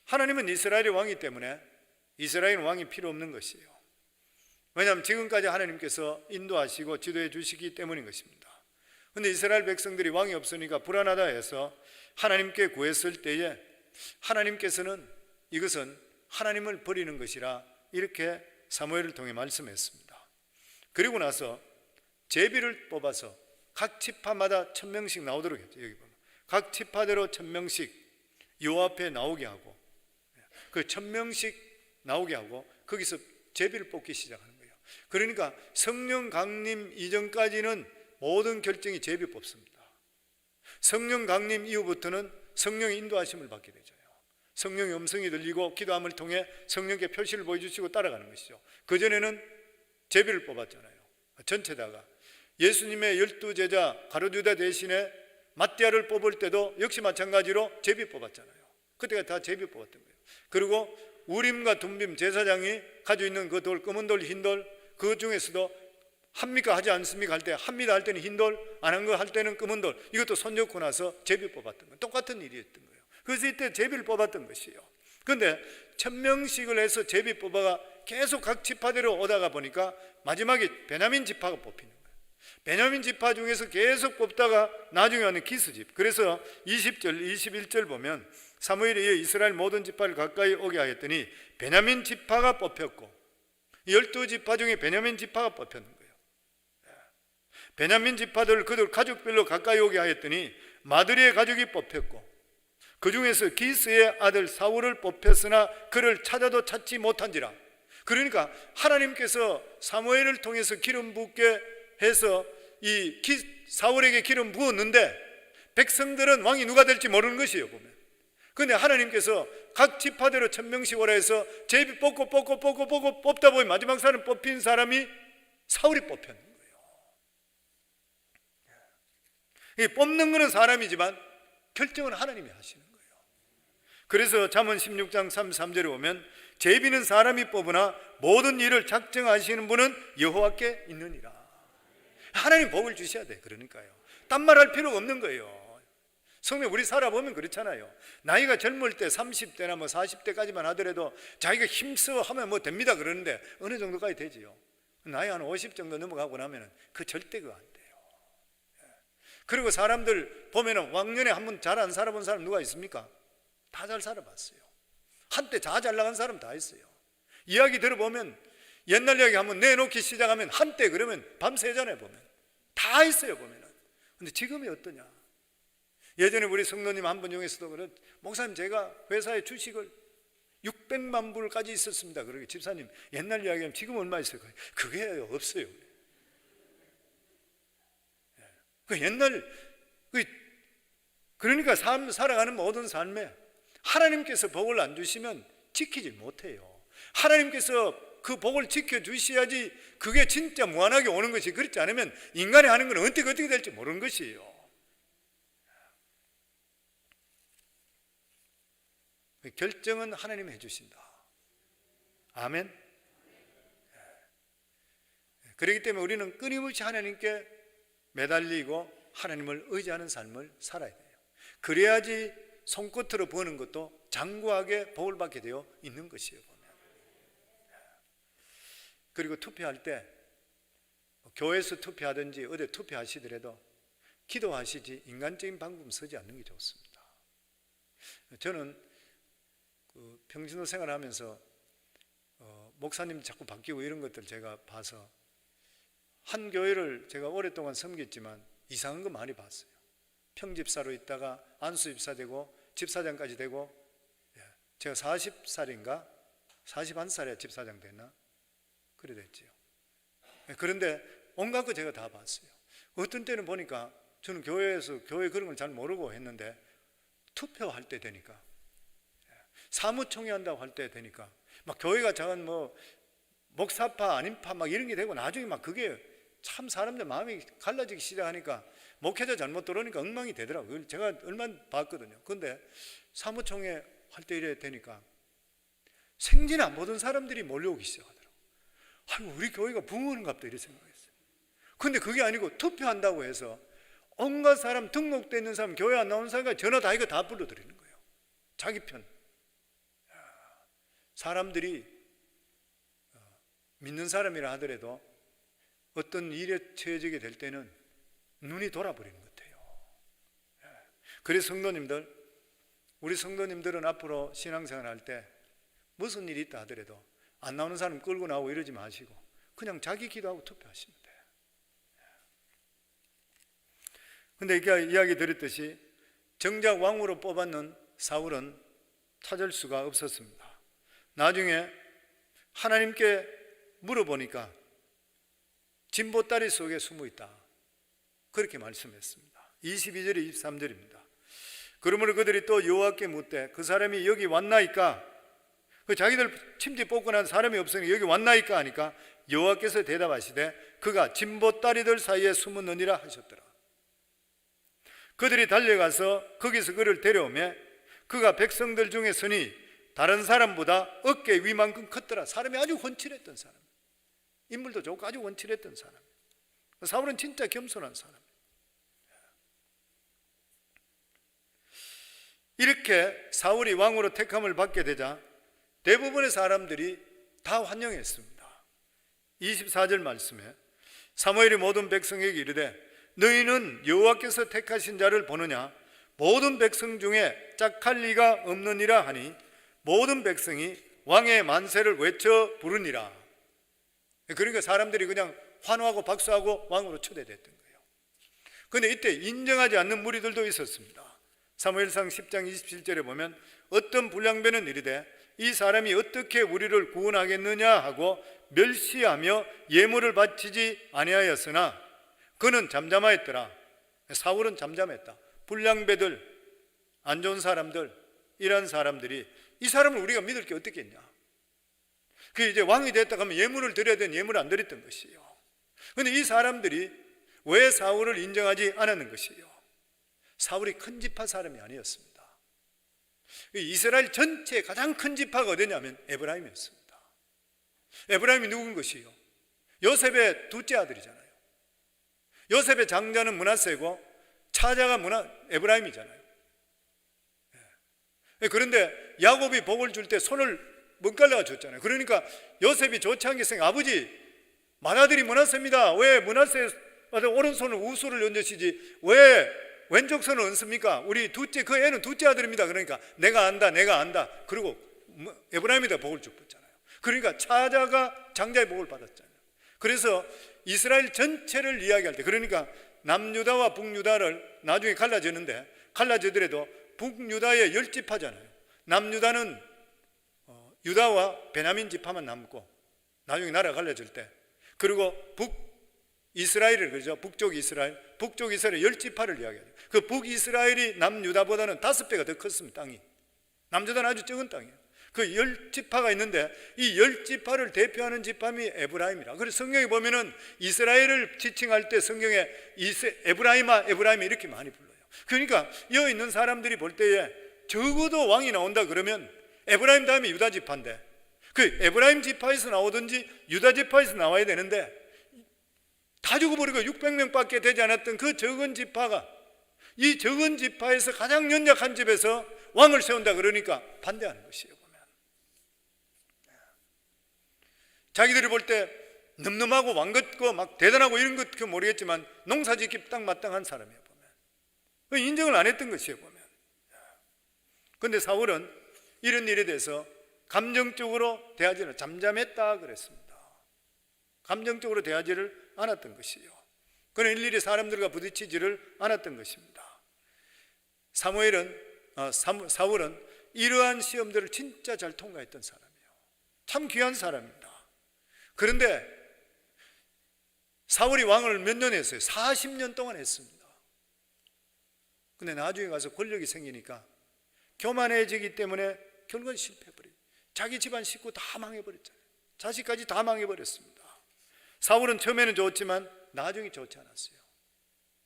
하나님은 이스라엘의 왕이기 때문에 이스라엘은 왕이 필요 없는 것이에요. 왜냐하면 지금까지 하나님께서 인도하시고 지도해 주시기 때문인 것입니다. 그런데 이스라엘 백성들이 왕이 없으니까 불안하다 해서 하나님께 구했을 때에 하나님께서는 이것은 하나님을 버리는 것이라 이렇게 사무엘을 통해 말씀했습니다. 그리고 나서 제비를 뽑아서 각 지파마다 1000명씩 나오도록 했죠. 여기 보면 각 지파대로 1000명씩 여호와 앞에 나오게 하고, 그 1000명씩 나오게 하고 거기서 제비를 뽑기 시작하는 거예요. 그러니까 성령 강림 이전까지는 모든 결정이 제비 뽑습니다. 성령 강림 이후부터는 성령의 인도하심을 받게 되죠. 성령의 음성이 들리고 기도함을 통해 성령께 표시를 보여주시고 따라가는 것이죠. 그전에는 제비를 뽑았잖아요. 전체다가 예수님의 12제자 가룟유다 대신에 맏대아를 뽑을 때도 역시 마찬가지로 제비 뽑았잖아요. 그때가 다 제비 뽑았던 거예요. 그리고 우림과 둠빔 제사장이 가지고 있는 그 돌, 검은 돌, 흰 돌, 그 중에서도 합니까 하지 않습니까 할 때 합니다 할 때는 흰 돌, 안 한 거 할 때는 검은 돌, 이것도 손잡고 나서 제비 뽑았던 거예요. 똑같은 일이었던 거예요. 그래서 이때 제비를 뽑았던 것이에요. 그런데 1000명씩을 해서 제비 뽑아가 계속 각 지파대로 오다가 보니까 마지막에 베냐민 지파가 뽑히는 거예요. 베냐민 지파 중에서 계속 뽑다가 나중에 왔는 기스집. 그래서 20절, 21절 보면 사무엘이 이스라엘 모든 지파를 가까이 오게 하였더니 베냐민 지파가 뽑혔고 12지파 중에 베냐민 지파가 뽑혔는 거예요. 베냐민 지파들 그들 가족별로 가까이 오게 하였더니 마드리의 가족이 뽑혔고 그 중에서 기스의 아들 사울을 뽑혔으나 그를 찾아도 찾지 못한지라. 그러니까 하나님께서 사무엘을 통해서 기름 붓게 해서 이 사울에게 기름 부었는데 백성들은 왕이 누가 될지 모르는 것이에요 보면. 그런데 하나님께서 각 지파대로 1000명씩 오라 해서 제비 뽑고 뽑다 보면 마지막 사람 뽑힌 사람이 사울이 뽑혔는 거예요. 이 뽑는 것은 사람이지만 결정은 하나님이 하시는 거예요. 그래서 잠언 16장 33절에 보면 제비는 사람이 뽑으나 모든 일을 작정하시는 분은 여호와께 있느니라. 하나님 복을 주셔야 돼. 그러니까요. 딴 말 할 필요가 없는 거예요. 성령 우리 살아보면 그렇잖아요. 나이가 젊을 때 30대나 뭐 40대까지만 하더라도 자기가 힘써 하면 뭐 됩니다 그러는데 어느 정도까지 되지요. 나이 한 50 정도 넘어가고 나면은 그 절대 그거 안 돼요. 그리고 사람들 보면은 왕년에 한번 잘 안 살아본 사람 누가 있습니까? 다 잘 살아봤어요. 한때 다 잘 나간 사람 다 있어요. 이야기 들어보면 옛날 이야기 한번 내놓기 시작하면 한때 그러면 밤새잖아요 보면. 다 있어요 보면은. 근데 지금이 어떠냐? 예전에 우리 성도님 한 분 중에서도 그런 목사님 제가 회사에 주식을 600만 불까지 있었습니다. 그러게 집사님 옛날 이야기하면 지금 얼마 있어요? 그게 없어요. 그 옛날 그러니까 살아가는 모든 삶에 하나님께서 복을 안 주시면 지키지 못해요. 하나님께서 그 복을 지켜주셔야지 그게 진짜 무한하게 오는 것이, 그렇지 않으면 인간이 하는 건 어떻게 될지 모르는 것이에요. 결정은 하나님이 해주신다. 아멘. 그렇기 때문에 우리는 끊임없이 하나님께 매달리고 하나님을 의지하는 삶을 살아야 돼요. 그래야지 손끝으로 버는 것도 장구하게 복을 받게 되어 있는 것이에요. 그리고 투표할 때 교회에서 투표하든지 어디 투표하시더라도 기도하시지 인간적인 방법 쓰지 않는 게 좋습니다. 저는 평신도 생활하면서 목사님 자꾸 바뀌고 이런 것들 제가 봐서 한 교회를 제가 오랫동안 섬겼지만 이상한 거 많이 봤어요. 평집사로 있다가 안수집사 되고 집사장까지 되고, 제가 40살인가 41살에 집사장 됐나 그래 됐지요. 그런데 온갖 거 제가 다 봤어요. 어떤 때는 보니까 저는 교회에서 교회 그런 걸 잘 모르고 했는데 투표할 때 되니까, 사무총회 한다고 할 때 되니까 막 교회가 작은 목사파 아닌파 막 이런 게 되고, 나중에 막 그게 참 사람들 마음이 갈라지기 시작하니까 목회자 잘못 들어오니까 엉망이 되더라고요. 제가 얼마 봤거든요. 그런데 사무총회 할 때 이래 되니까 생전 안 보던 사람들이 몰려오기 시작하더라고요. 아이고, 우리 교회가 붕어인갑다 이렇게 생각했어요. 그런데 그게 아니고 투표한다고 해서 온갖 사람, 등록되어 있는 사람, 교회 안 나오는 사람과 전화 다 이거 다 불러드리는 거예요. 자기 편. 사람들이 믿는 사람이라 하더라도 어떤 일에 처해지게 될 때는 눈이 돌아버리는 것 같아요. 그래서 성도님들, 우리 성도님들은 앞으로 신앙생활 할 때 무슨 일이 있다 하더라도 안 나오는 사람 끌고 나오고 이러지 마시고 그냥 자기 기도하고 투표하시면 돼요. 근데 이야기 드렸듯이 정작 왕으로 뽑았는 사울은 찾을 수가 없었습니다. 나중에 하나님께 물어보니까 진보다리 속에 숨어 있다, 그렇게 말씀했습니다. 22절에 23절입니다. 그러므로 그들이 또 여호와께 묻되 그 사람이 여기 왔나이까? 자기들 침지 뽑고 난 사람이 없으니 여기 왔나이까 하니까 여호와께서 대답하시되 그가 진보다리들 사이에 숨었느니라 하셨더라. 그들이 달려가서 거기서 그를 데려오매 그가 백성들 중에 서니 다른 사람보다 어깨 위만큼 컸더라. 사람이 아주 훤칠했던 사람, 인물도 좋고 아주 훤칠했던 사람. 사울은 진짜 겸손한 사람. 이렇게 사울이 왕으로 택함을 받게 되자 대부분의 사람들이 다 환영했습니다. 24절 말씀에 사무엘이 모든 백성에게 이르되 너희는 여호와께서 택하신 자를 보느냐? 모든 백성 중에 짝할 리가 없느니라 하니 모든 백성이 왕의 만세를 외쳐 부르니라. 그러니까 사람들이 그냥 환호하고 박수하고 왕으로 초대됐던 거예요. 그런데 이때 인정하지 않는 무리들도 있었습니다. 사무엘상 10장 27절에 보면 어떤 불량배는 이르되 이 사람이 어떻게 우리를 구원하겠느냐 하고 멸시하며 예물을 바치지 아니하였으나 그는 잠잠하였더라. 사울은 잠잠했다. 불량배들, 안 좋은 사람들, 이런 사람들이 이 사람을 우리가 믿을 게 어떻게 있냐. 그 이제 왕이 됐다 하면 예물을 드려야 되는 예물을 안 드렸던 것이에요. 그런데 이 사람들이 왜 사울을 인정하지 않았는 것이에요? 사울이 큰 지파 사람이 아니었습니다. 이스라엘 전체의 가장 큰 지파가 어디냐면 에브라임이었습니다. 에브라임이 누군 것이에요? 요셉의 둘째 아들이잖아요. 요셉의 장자는 므낫세고 차자가 에브라임이잖아요. 그런데 야곱이 복을 줄 때 손을 먼갈라가 줬잖아요. 그러니까 요셉이 좋지 않게 생각, 아버지 맏아들이 므낫세입니다. 왜 므낫세 오른손을 우수를 얹으시지 왜 왼쪽 손을 얹습니까? 우리 둘째, 그 애는 둘째 아들입니다. 그러니까 내가 안다. 그리고 에브라임에다 복을 줬잖아요. 그러니까 차자가 장자의 복을 받았잖아요. 그래서 이스라엘 전체를 이야기할 때, 그러니까 남유다와 북유다를 나중에 갈라지더라도 북유다의 10지파잖아요. 남유다는 유다와 베냐민 지파만 남고 나중에 나라가 갈라질 때, 그리고 이스라엘을 그러죠. 북쪽 이스라엘, 북쪽 이스라엘 10지파를 이야기하죠. 그 북이스라엘이 남유다보다는 5배가 더 컸습니다. 땅이. 남유다는 아주 적은 땅이에요. 그 10지파가 있는데 이 10지파를 대표하는 지파이 에브라임이라. 그래서 성경에 보면은 이스라엘을 지칭할 때 성경에 에브라임아 에브라임이 이렇게 많이 불러요. 그러니까 여기 있는 사람들이 볼 때에 적어도 왕이 나온다 그러면 에브라임 다음에 유다 지파인데, 그 에브라임 지파에서 나오든지 유다 지파에서 나와야 되는데 다 죽어버리고 600명밖에 되지 않았던 그 적은 지파가 이 적은 지파에서 가장 연약한 집에서 왕을 세운다 그러니까 반대하는 것이에요. 보면 자기들이 볼 때 늠름하고 왕 같고 막 대단하고 이런 것 모르겠지만 농사짓기 딱 마땅한 사람이에요. 보면 인정을 안 했던 것이에요. 보면. 그런데 사울은 이런 일에 대해서 감정적으로 대하지를 잠잠했다 그랬습니다. 감정적으로 대하지를 않았던 것이에요. 그는 일일이 사람들과 부딪히지를 않았던 것입니다. 사울은 이러한 시험들을 진짜 잘 통과했던 사람이에요. 참 귀한 사람입니다. 그런데 사울이 왕을 몇 년 했어요? 40년 동안 했습니다. 근데 나중에 가서 권력이 생기니까 교만해지기 때문에 결국은 실패해버려요. 자기 집안 식구 다 망해버렸잖아요. 자식까지 다 망해버렸습니다. 사울은 처음에는 좋았지만 나중에 좋지 않았어요.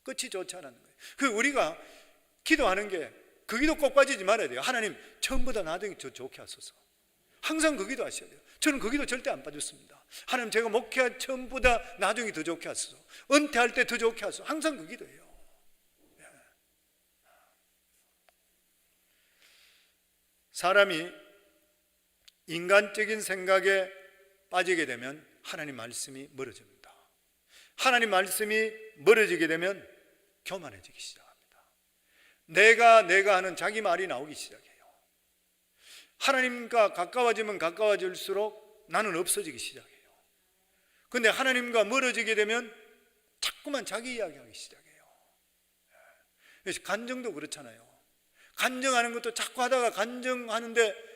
끝이 좋지 않았는 거예요. 그 우리가 기도하는 게 그 기도 꼭 빠지지 말아야 돼요. 하나님 처음보다 나중에 저 좋게 하소서. 항상 그 기도 하셔야 돼요. 저는 그 기도 절대 안 빠졌습니다. 하나님 제가 목회한 처음보다 나중에 더 좋게 하소서. 은퇴할 때 더 좋게 하소서. 항상 그 기도예요. 사람이 인간적인 생각에 빠지게 되면 하나님 말씀이 멀어집니다. 하나님 말씀이 멀어지게 되면 교만해지기 시작합니다. 내가 하는 자기 말이 나오기 시작해요. 하나님과 가까워지면 가까워질수록 나는 없어지기 시작해요. 그런데 하나님과 멀어지게 되면 자꾸만 자기 이야기하기 시작해요. 간정도 그렇잖아요. 간정하는 것도 자꾸 하다가 간정하는데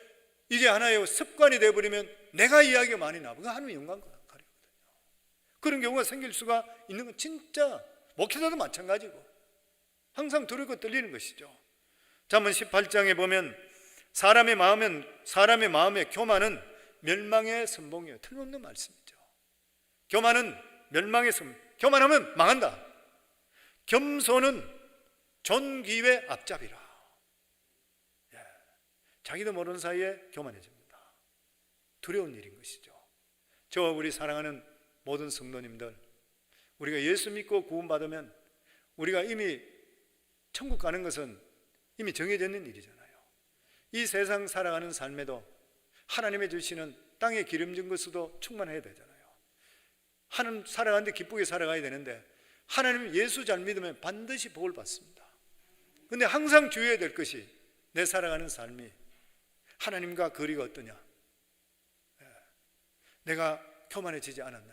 이게 하나의 습관이 되어버리면 내가 이야기가 많이 나와. 그거 하나님의 영광 가리거든요. 그런 경우가 생길 수가 있는 건 진짜 목회자도 마찬가지고 항상 두렵고 떨리는 것이죠. 잠언 18장에 보면 사람의 마음의 교만은 멸망의 선봉이에요. 틀림없는 말씀이죠. 교만은 멸망의 선봉. 교만하면 망한다. 겸손은 존귀의 앞잡이라. 자기도 모르는 사이에 교만해집니다. 두려운 일인 것이죠. 저와 우리 사랑하는 모든 성도님들, 우리가 예수 믿고 구원받으면 우리가 이미 천국 가는 것은 이미 정해져 있는 일이잖아요. 이 세상 살아가는 삶에도 하나님의 주시는 땅에 기름진 것으로 충만해야 되잖아요. 하나님 살아가는데 기쁘게 살아가야 되는데 하나님 예수 잘 믿으면 반드시 복을 받습니다. 그런데 항상 주의해야 될 것이 내 살아가는 삶이 하나님과 거리가 어떠냐? 내가 교만해지지 않았나?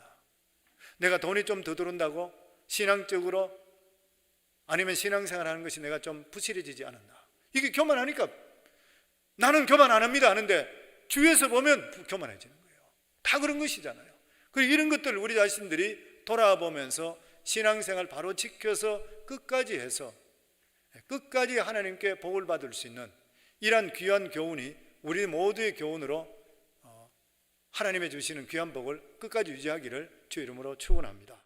내가 돈이 좀 더 들어온다고 신앙적으로 아니면 신앙생활하는 것이 내가 좀 부실해지지 않았나? 이게 교만하니까 나는 교만 안 합니다 하는데 주위에서 보면 교만해지는 거예요. 다 그런 것이잖아요. 그리고 이런 것들을 우리 자신들이 돌아보면서 신앙생활 바로 지켜서 끝까지 해서 끝까지 하나님께 복을 받을 수 있는 이러한 귀한 교훈이 우리 모두의 교훈으로 하나님의 주시는 귀한 복을 끝까지 유지하기를 주 이름으로 축원합니다.